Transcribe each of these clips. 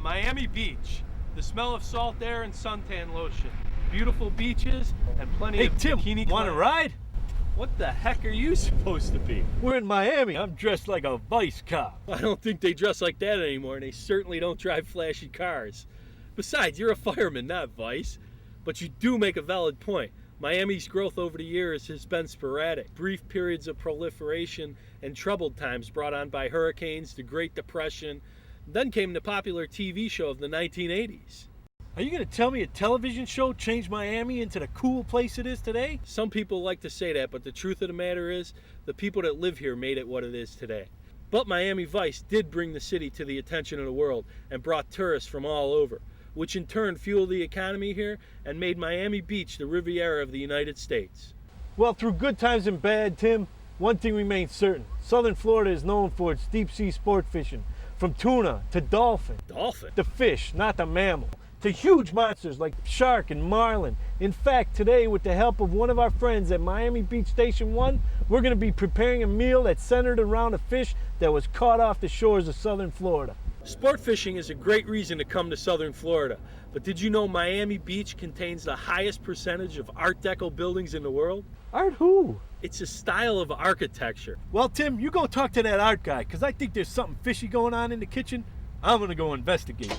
Miami Beach. The smell of salt air and suntan lotion. Beautiful beaches and plenty of bikini. Want to ride? What the heck are you supposed to be? We're in Miami. I'm dressed like a vice cop. I don't think they dress like that anymore, and they certainly don't drive flashy cars. Besides, you're a fireman, not vice. But you do make a valid point. Miami's growth over the years has been sporadic. Brief periods of proliferation and troubled times brought on by hurricanes, the Great Depression. Then came the popular TV show of the 1980s. Are you going to tell me a television show changed Miami into the cool place it is today? Some people like to say that, but the truth of the matter is, the people that live here made it what it is today. But Miami Vice did bring the city to the attention of the world and brought tourists from all over, which in turn fueled the economy here and made Miami Beach the Riviera of the United States. Well, through good times and bad, Tim, one thing remains certain. Southern Florida is known for its deep sea sport fishing, from tuna to dolphin. Dolphin? The fish, not the mammal. To huge monsters like shark and marlin. In fact, today, with the help of one of our friends at Miami Beach Station 1, we're going to be preparing a meal that's centered around a fish that was caught off the shores of southern Florida. Sport fishing is a great reason to come to southern Florida, but did you know Miami Beach contains the highest percentage of Art Deco buildings in the world? Art who? It's a style of architecture. Well, Tim, you go talk to that art guy, because I think there's something fishy going on in the kitchen. I'm going to go investigate.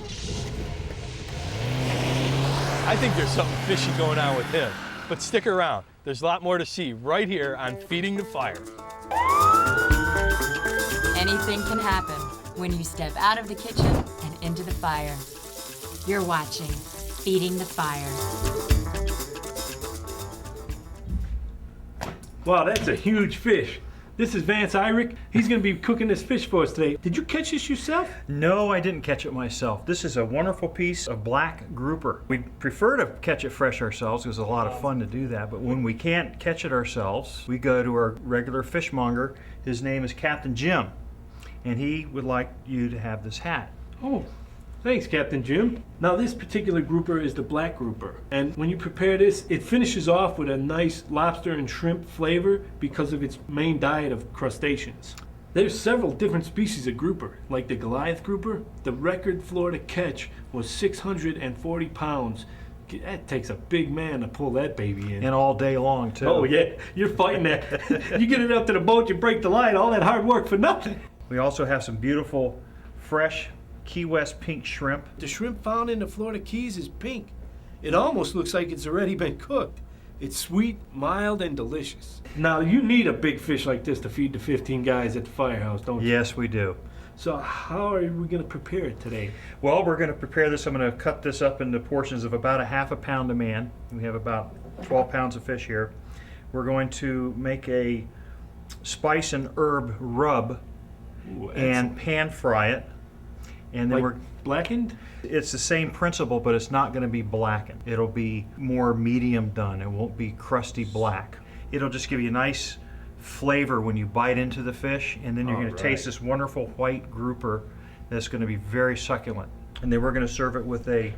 I think there's something fishy going on with him. But stick around. There's a lot more to see right here on Feeding the Fire. Anything can happen when you step out of the kitchen and into the fire. You're watching Feeding the Fire. Wow, that's a huge fish. This is Vance Irick. He's going to be cooking this fish for us today. Did you catch this yourself? No, I didn't catch it myself. This is a wonderful piece of black grouper. We prefer to catch it fresh ourselves. It was a lot of fun to do that. But when we can't catch it ourselves, we go to our regular fishmonger. His name is Captain Jim, and he would like you to have this hat. Oh, thanks, Captain Jim. Now, this particular grouper is the black grouper. And when you prepare this, it finishes off with a nice lobster and shrimp flavor because of its main diet of crustaceans. There's several different species of grouper, like the Goliath grouper. The record Florida catch was 640 pounds. That takes a big man to pull that baby in. And all day long, too. Oh, yeah. You're fighting that. You get it up to the boat, you break the line, all that hard work for nothing. We also have some beautiful, fresh Key West pink shrimp. The shrimp found in the Florida Keys is pink. It almost looks like it's already been cooked. It's sweet, mild, and delicious. Now, you need a big fish like this to feed the 15 guys at the Firehouse, don't you? Yes, we do. So how are we going to prepare it today? Well, we're going to prepare this. I'm going to cut this up into portions of about a half a pound a man. We have about 12 pounds of fish here. We're going to make a spice and herb rub. Ooh, and pan fry it. And then like blackened? It's the same principle, but it's not going to be blackened. It'll be more medium done. It won't be crusty black. It'll just give you a nice flavor when you bite into the fish, and then you're going to taste this wonderful white grouper that's going to be very succulent. And then we're going to serve it with a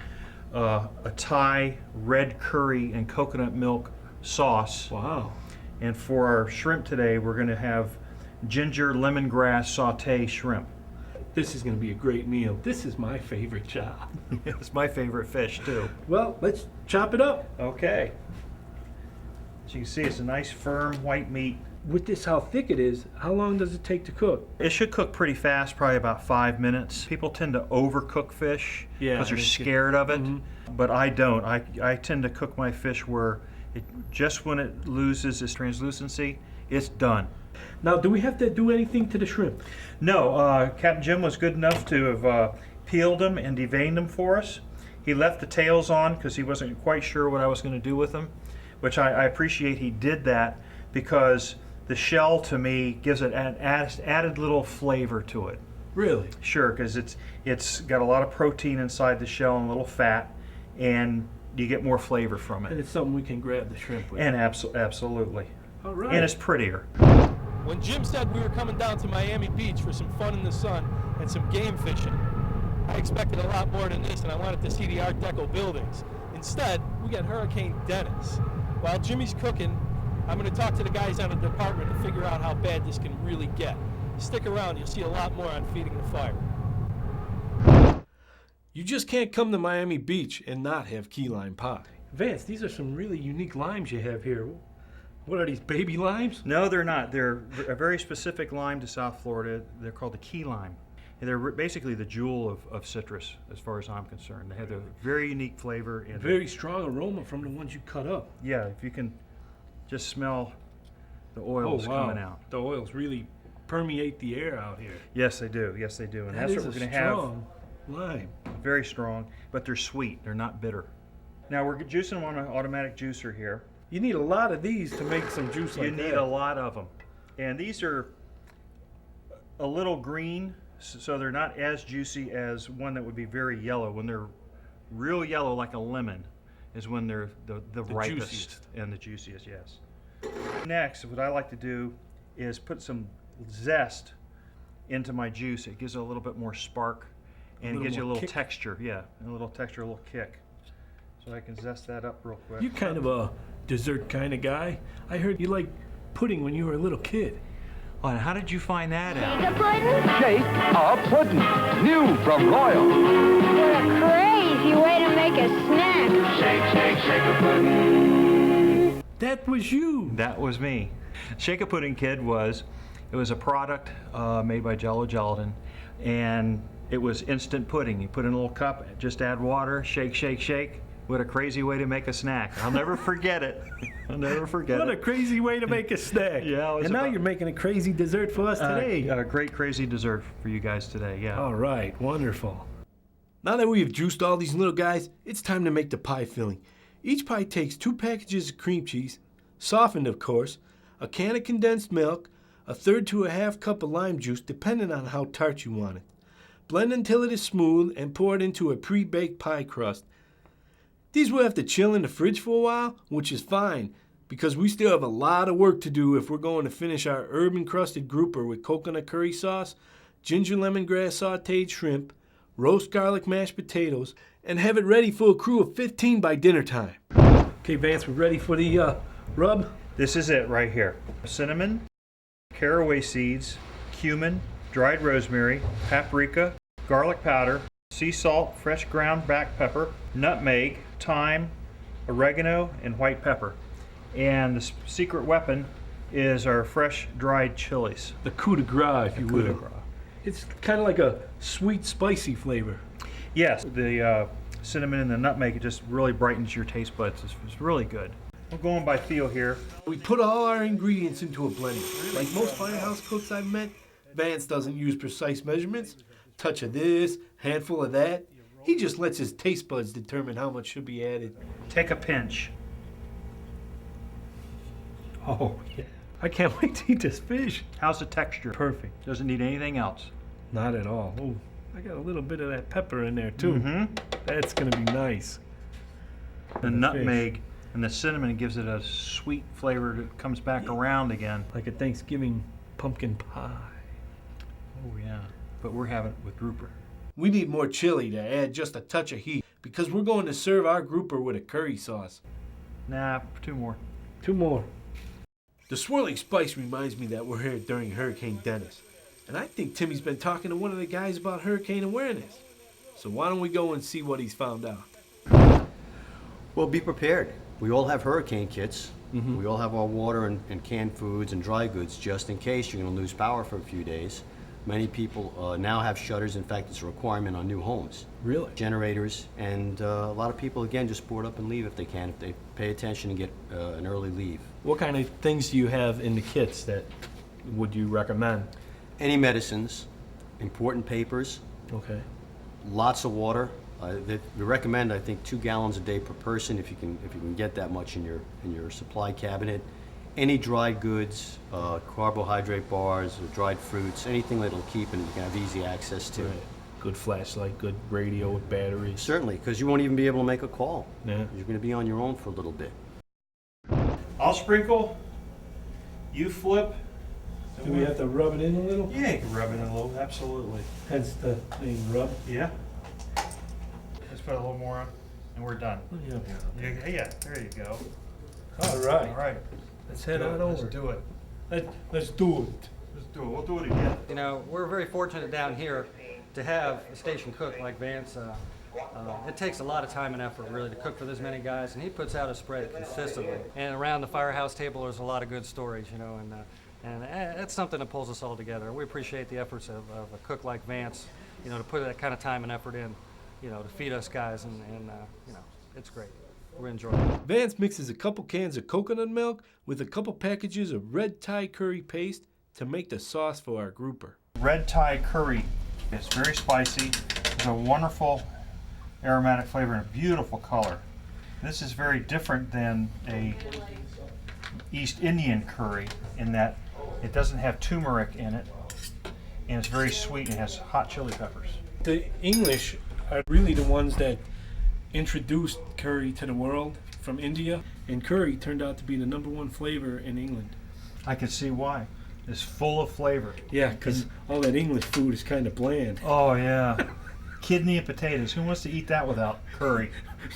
Thai red curry and coconut milk sauce. Wow. And for our shrimp today, we're going to have ginger lemongrass sauté shrimp. This is going to be a great meal. This is my favorite job. It's my favorite fish, too. Well, let's chop it up. Okay. So you can see it's a nice, firm, white meat. With this, how thick it is, how long does it take to cook? It should cook pretty fast, probably about 5 minutes. People tend to overcook fish because they're scared of it, but I don't. I tend to cook my fish where just when it loses its translucency, it's done. Now, do we have to do anything to the shrimp? No, Captain Jim was good enough to have peeled them and deveined them for us. He left the tails on because he wasn't quite sure what I was going to do with them, which I appreciate he did that because the shell to me gives it an added little flavor to it. Really? Sure, because it's got a lot of protein inside the shell and a little fat, and you get more flavor from it. And it's something we can grab the shrimp with. And absolutely. All right. And it's prettier. When Jim said we were coming down to Miami Beach for some fun in the sun and some game fishing, I expected a lot more than this, and I wanted to see the Art Deco buildings. Instead, we got Hurricane Dennis. While Jimmy's cooking, I'm going to talk to the guys out of the department to figure out how bad this can really get. Stick around, you'll see a lot more on Feeding the Fire. You just can't come to Miami Beach and not have key lime pie. Vance, these are some really unique limes you have here. What are these, baby limes? No, they're not. They're a very specific lime to South Florida. They're called the key lime. And they're basically the jewel of citrus, as far as I'm concerned. They have a very unique flavor. And very strong aroma from the ones you cut up. Yeah, if you can just smell the oils coming out. The oils really permeate the air out here. Yes, they do. Yes, they do. And that's what we're going to have. Strong lime. Very strong, but they're sweet. They're not bitter. Now we're juicing them on an automatic juicer here. You need a lot of these to make some juice like that. You need a lot of them. And these are a little green, so they're not as juicy as one that would be very yellow. When they're real yellow like a lemon is when they're the ripest juiciest. And the juiciest, yes. Next, what I like to do is put some zest into my juice. It gives it a little bit more spark and it gives you a little kick. Texture, yeah, a little texture, a little kick. So I can zest that up real quick. You kind of a dessert kind of guy. I heard you liked pudding when you were a little kid. Oh, and how did you find that out? Shake a pudding? Shake a pudding. New from Royal. What a crazy way to make a snack. Shake a pudding. That was you. That was me. Shake a Pudding Kid was a product made by Jello Gelatin, and it was instant pudding. You put in a little cup, just add water, shake, shake, shake. What a crazy way to make a snack. I'll never forget it. I'll never forget What it. a crazy way to make a snack. Yeah, and now you're making a crazy dessert for us today. A great crazy dessert for you guys today, yeah. All right, wonderful. Now that we've juiced all these little guys, it's time to make the pie filling. Each pie takes 2 packages of cream cheese, softened of course, a can of condensed milk, 1/3 to 1/2 cup of lime juice, depending on how tart you want it. Blend until it is smooth and pour it into a pre-baked pie crust. These will have to chill in the fridge for a while, which is fine, because we still have a lot of work to do if we're going to finish our herb-encrusted grouper with coconut curry sauce, ginger lemongrass sautéed shrimp, roast garlic mashed potatoes, and have it ready for a crew of 15 by dinner time. Okay, Vance, we're ready for the rub? This is it right here. Cinnamon, caraway seeds, cumin, dried rosemary, paprika, garlic powder, sea salt, fresh ground black pepper, nutmeg, thyme, oregano, and white pepper. And the secret weapon is our fresh dried chilies. The coup de grace, if you Coup de will. grace. It's kind of like a sweet, spicy flavor. Yes, the cinnamon and the nutmeg, it just really brightens your taste buds. It's really good. We're going by feel here. We put all our ingredients into a blender. Like most Firehouse cooks I've met, Vance doesn't use precise measurements. Touch of this, handful of that. He just lets his taste buds determine how much should be added. Take a pinch. Oh, yeah. I can't wait to eat this fish. How's the texture? Perfect. Doesn't need anything else. Not at all. Oh, I got a little bit of that pepper in there too. Mm-hmm. That's gonna be nice. The nutmeg and the cinnamon gives it a sweet flavor that comes back around again. Like a Thanksgiving pumpkin pie. Oh yeah, but we're having it with grouper. We need more chili to add just a touch of heat because we're going to serve our grouper with a curry sauce. Nah, 2 more. 2 more. The swirling spice reminds me that we're here during Hurricane Dennis. And I think Timmy's been talking to one of the guys about hurricane awareness. So why don't we go and see what he's found out? Well, be prepared. We all have hurricane kits. We all have our water and canned foods and dry goods just in case you're going to lose power for a few days. Many people now have shutters. In fact, it's a requirement on new homes. Really? Generators. And a lot of people, again, just board up and leave if they can, if they pay attention and get an early leave. What kind of things do you have in the kits that would you recommend? Any medicines, important papers, Okay. lots of water. We recommend, I think, 2 gallons a day per person if you can get that much in your supply cabinet. Any dried goods, carbohydrate bars, or dried fruits, anything that'll keep and you can have easy access to. Right. Good flashlight, good radio with batteries. Certainly, because you won't even be able to make a call. Yeah. You're going to be on your own for a little bit. I'll sprinkle. You flip. Do we have to rub it in a little? Yeah, you can rub it in a little. Absolutely. Hence the name rub. Yeah. Let's put a little more on, and we're done. Yeah. Yeah. There you go. All right. All right. Let's head on Let's over. do it. Let's do it. Let's do it. We'll do it again. You know, we're very fortunate down here to have a station cook like Vance It takes a lot of time and effort really to cook for this many guys, and he puts out a spread consistently. And around the Firehouse table, there's a lot of good stories, you know, and it's something that pulls us all together. We appreciate the efforts of a cook like Vance, you know, to put that kind of time and effort in, you know, to feed us guys, and you know, it's great. We're enjoying it. Vance mixes a couple cans of coconut milk with a couple packages of red Thai curry paste to make the sauce for our grouper. Red Thai curry. It's very spicy. It's a wonderful aromatic flavor and a beautiful color. This is very different than a East Indian curry in that it doesn't have turmeric in it, and it's very sweet and it has hot chili peppers. The English are really the ones that introduced curry to the world from India, and curry turned out to be the #1 flavor in England. I can see why. It's full of flavor. Yeah, because all that English food is kind of bland. Oh yeah. Kidney and potatoes. Who wants to eat that without curry?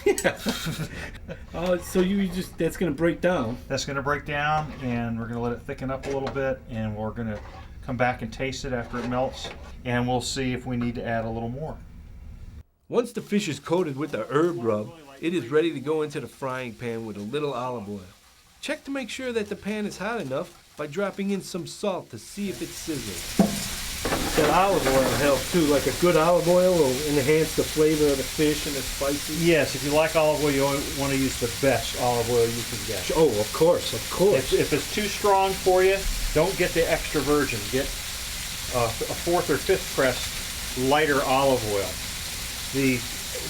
Yeah. So that's going to break down. That's going to break down, and we're going to let it thicken up a little bit, and we're going to come back and taste it after it melts, and we'll see if we need to add a little more. Once the fish is coated with the herb rub, it is ready to go into the frying pan with a little olive oil. Check to make sure that the pan is hot enough by dropping in some salt to see if it's sizzling. That olive oil helps too, like a good olive oil will enhance the flavor of the fish and the spices. Yes, if you like olive oil, you want to use the best olive oil you can get. Oh, of course, of course. If it's too strong for you, don't get the extra virgin. Get a 4th or 5th press lighter olive oil. The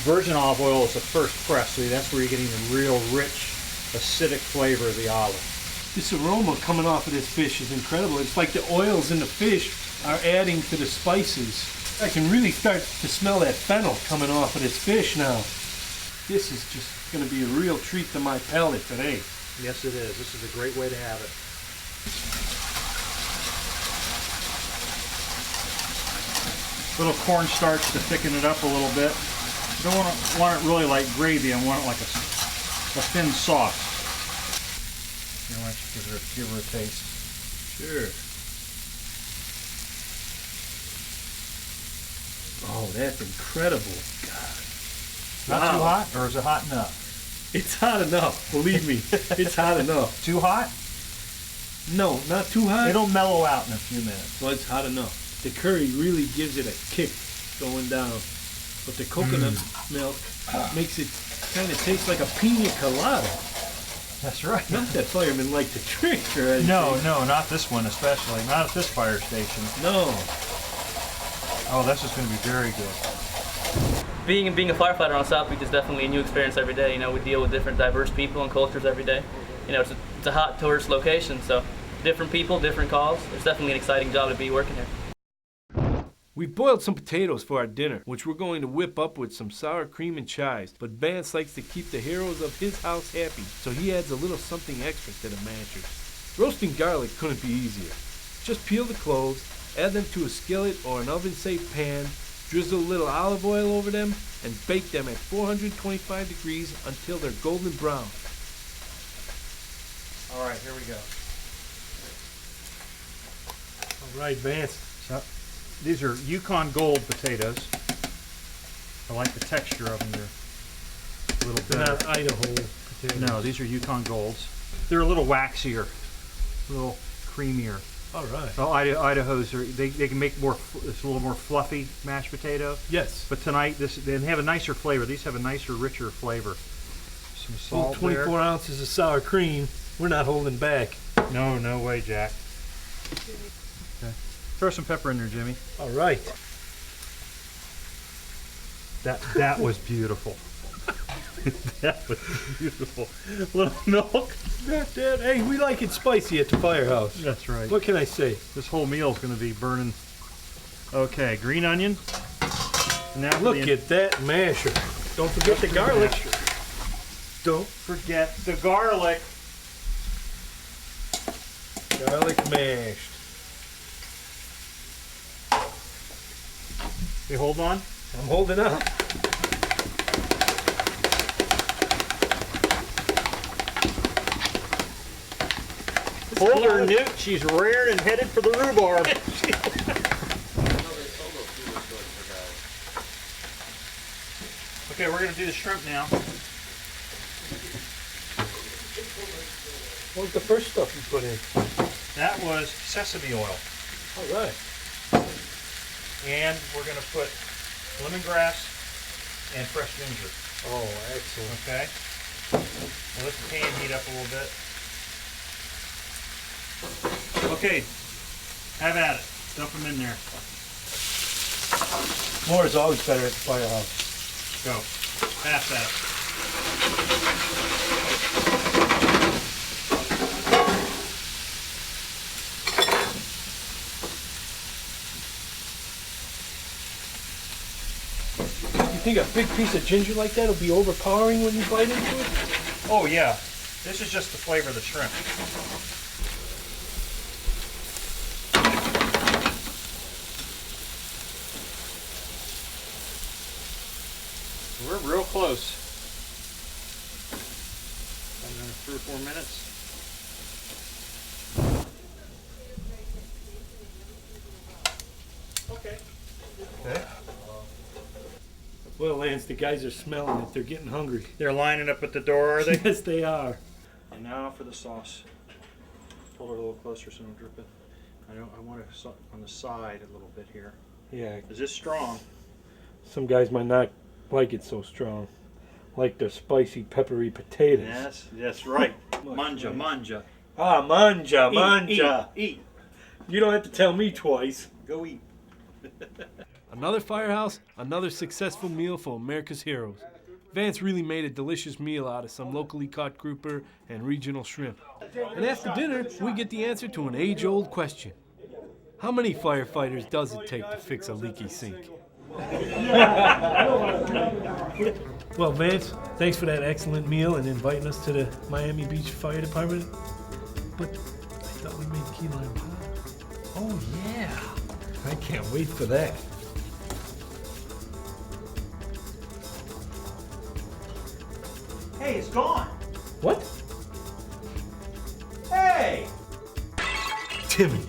virgin olive oil is the first press, so that's where you're getting the real rich, acidic flavor of the olive. This aroma coming off of this fish is incredible. It's like the oils in the fish are adding to the spices. I can really start to smell that fennel coming off of this fish now. This is just going to be a real treat to my palate today. Yes, it is. This is a great way to have it. Little cornstarch to thicken it up a little bit. You don't want it really like gravy. I want it like a thin sauce. Why don't you give her a taste? Sure. Oh, that's incredible. God. Not too hot, or is it hot enough? It's hot enough. Believe me, it's hot enough. Too hot? No, not too hot. It'll mellow out in a few minutes. Well, it's hot enough. The curry really gives it a kick going down. But the coconut milk makes it kind of taste like a pina colada. That's right. Not that firemen like to drink or anything. No, not this one especially. Not at this fire station. No. Oh, this is going to be very good. Being a firefighter on South Beach is definitely a new experience every day. You know, we deal with different diverse people and cultures every day. You know, it's a hot tourist location, so different people, different calls. It's definitely an exciting job to be working here. We boiled some potatoes for our dinner, which we're going to whip up with some sour cream and chives. But Vance likes to keep the heroes of his house happy, so he adds a little something extra to the mashers. Roasting garlic couldn't be easier. Just peel the cloves, add them to a skillet or an oven-safe pan, drizzle a little olive oil over them, and bake them at 425 degrees until they're golden brown. All right, here we go. All right, Vance. So, these are Yukon Gold potatoes. I like the texture of them. They're a little They're better. not Idaho potatoes. No, these are Yukon Golds. They're a little waxier, a little creamier. All right. Well, Idaho's they can make it's a little more fluffy mashed potato. Yes. But tonight they have a nicer flavor. These have a nicer, richer flavor. Some salt 24 there. ounces of sour cream. We're not holding back. No way, Jack. Okay. Throw some pepper in there, Jimmy. All right. That was beautiful. That was beautiful. Little milk. Hey, we like it spicy at the Firehouse. That's right. What can I say? This whole meal is going to be burning. Okay, green onion. Now Look at that masher. Don't forget the garlic. Don't forget the garlic. Garlic mashed. You hold on? I'm holding on. Hold her, Newt. She's reared and headed for the rhubarb. Okay, we're gonna do the shrimp now. What was the first stuff you put in? That was sesame oil. All right. And we're gonna put lemongrass and fresh ginger. Oh, excellent. Okay. Now let the pan heat up a little bit. Okay, have at it. Dump them in there. More is always better at the firehouse. Go. Pass that. You think a big piece of ginger like that will be overpowering when you bite into it? Oh yeah, this is just to flavor the shrimp. We're real close. Another 3 or 4 minutes. Okay. Okay. Well, Lance, the guys are smelling it. They're getting hungry. They're lining up at the door, are they? Yes, they are. And now for the sauce. Pull her a little closer so I don't drip it. I want it on the side a little bit here. Yeah, Is this strong? some guys might not like it so strong. Like their spicy, peppery potatoes. Yes, that's right. Manja, manja. Ah, manja, manja. Eat. You don't have to tell me twice. Go eat. Another firehouse, another successful meal for America's heroes. Vance really made a delicious meal out of some locally caught grouper and regional shrimp. And after dinner, we get the answer to an age-old question. How many firefighters does it take to fix a leaky sink? Well, Vance, thanks for that excellent meal and inviting us to the Miami Beach Fire Department. But I thought we made key lime pie. Oh, yeah. I can't wait for that. Hey, it's gone. What? Hey! Timmy.